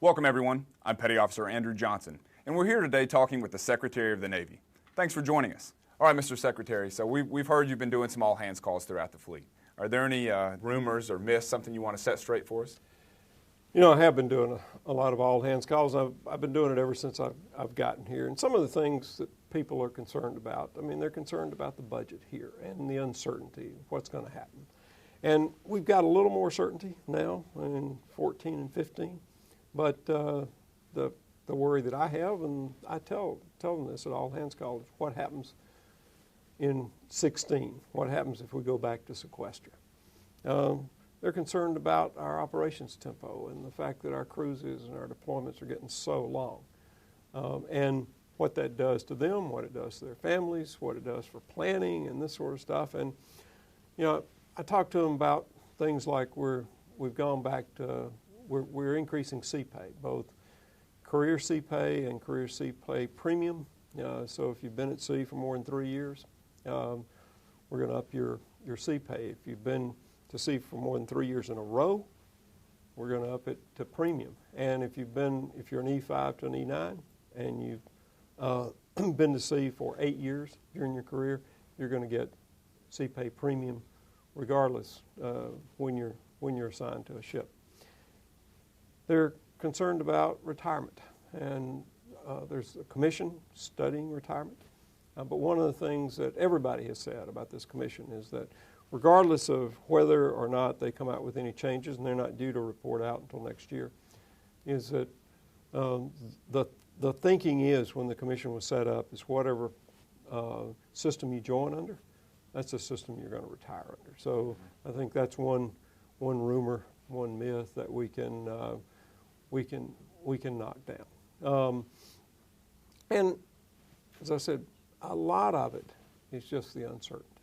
Welcome everyone, I'm Petty Officer Andrew Johnson, and we're here today talking with the Secretary of the Navy. Thanks for joining us. All right, Mr. Secretary, so we've heard you've been doing some all-hands calls throughout the fleet. Are there any rumors or myths, something you want to set straight for us? You know, I have been doing a lot of all-hands calls. I've been doing it ever since I've gotten here. And some of the things that people are concerned about, I mean, they're concerned about the budget here and the uncertainty of what's going to happen. And we've got a little more certainty now in 14 and 15. But the worry that I have, and I tell them this at all hands calls, what happens in 16? What happens if we go back to sequester? They're concerned about our operations tempo and the fact that our cruises and our deployments are getting so long. And what that does to them, what it does to their families, what it does for planning and this sort of stuff. And, you know, I talk to them about things like we've gone back to, we're increasing CPay, both career CPay and career CPay premium. So if you've been at sea for more than 3 years, we're going to up your CPay. If you've been to sea for more than 3 years in a row, we're going to up it to premium. And if you're an E5 to an E9 and you've been to sea for 8 years during your career, you're going to get CPay premium regardless when you're assigned to a ship. They're concerned about retirement, and there's a commission studying retirement. But one of the things that everybody has said about this commission is that regardless of whether or not they come out with any changes, and they're not due to report out until next year, is that the thinking is when the commission was set up is whatever system you join under, that's the system you're going to retire under. So I think that's one rumor, one myth that we can knock down. And as I said, a lot of it is just the uncertainty.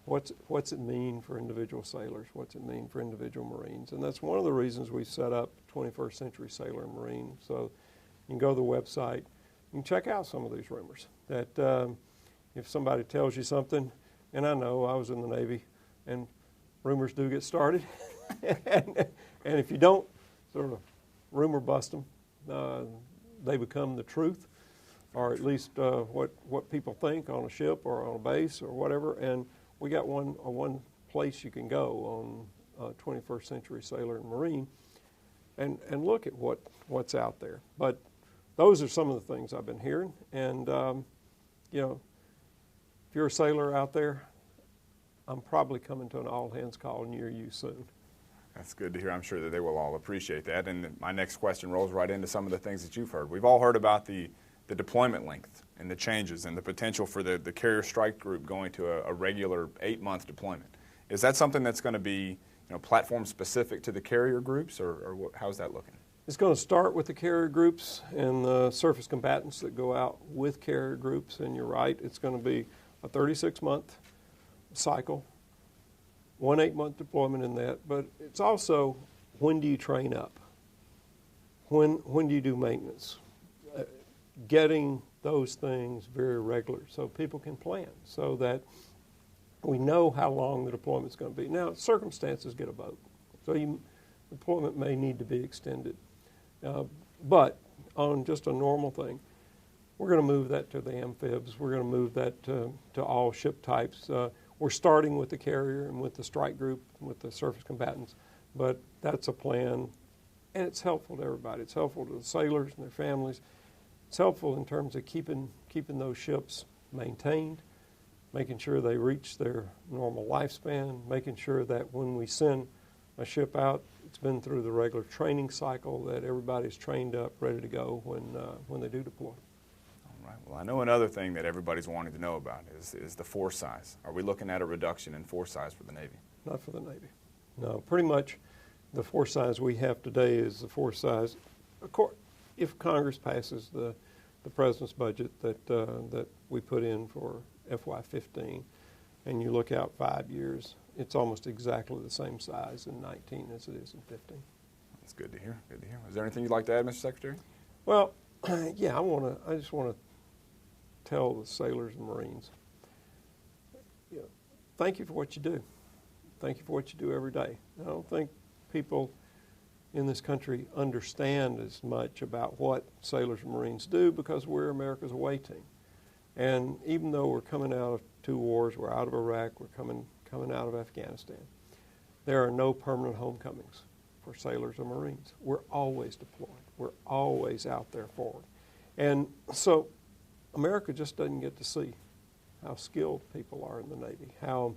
What's it mean for individual sailors? What's it mean for individual Marines? And that's one of the reasons we set up 21st Century Sailor and Marine. So you can go to the website, you can check out some of these rumors. That if somebody tells you something, and I know I was in the Navy, and rumors do get started, and if you don't sort of rumor bust them, they become the truth, or at least what people think on a ship or on a base or whatever. And we got one place you can go on 21st Century Sailor and Marine and look at what's out there. But those are some of the things I've been hearing. And, you know, if you're a sailor out there, I'm probably coming to an all-hands call near you soon. That's good to hear. I'm sure that they will all appreciate that. And my next question rolls right into some of the things that you've heard. We've all heard about the deployment length and the changes and the potential for the carrier strike group going to a regular 8-month deployment. Is that something that's going to be platform specific to the carrier groups, or how's that looking? It's going to start with the carrier groups and the surface combatants that go out with carrier groups. And you're right, it's going to be a 36-month cycle. 1 8-month deployment in that, but it's also when do you train up? When do you do maintenance? Getting those things very regular so people can plan, so that we know how long the deployment's going to be. Now, circumstances get a vote, so deployment may need to be extended. But on just a normal thing, we're going to move that to the amphibs. We're going to move that to all ship types. We're starting with the carrier and with the strike group, and with the surface combatants, but that's a plan, and it's helpful to everybody. It's helpful to the sailors and their families. It's helpful in terms of keeping those ships maintained, making sure they reach their normal lifespan, making sure that when we send a ship out, it's been through the regular training cycle, that everybody's trained up, ready to go when they do deploy. Right. Well, I know another thing that everybody's wanting to know about is the force size. Are we looking at a reduction in force size for the Navy? Not for the Navy. No, pretty much the force size we have today is the force size. Of course, if Congress passes the President's budget that we put in for FY15, and you look out 5 years, it's almost exactly the same size in 19 as it is in 15. That's good to hear. Good to hear. Is there anything you'd like to add, Mr. Secretary? Well, yeah, I just want to tell the sailors and Marines, thank you for what you do. Thank you for what you do every day. I don't think people in this country understand as much about what sailors and Marines do because we're America's away team. And even though we're coming out of 2 wars, we're out of Iraq, we're coming out of Afghanistan, there are no permanent homecomings for sailors or Marines. We're always deployed. We're always out there forward. And so America just doesn't get to see how skilled people are in the Navy, how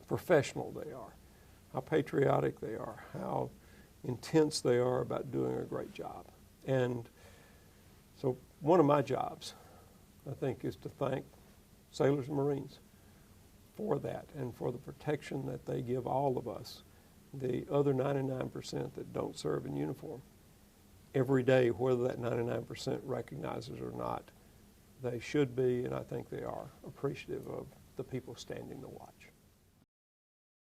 professional they are, how patriotic they are, how intense they are about doing a great job. And so one of my jobs, I think, is to thank sailors and Marines for that and for the protection that they give all of us, the other 99% that don't serve in uniform, every day, whether that 99% recognizes or not. They should be, and I think they are, appreciative of the people standing the watch.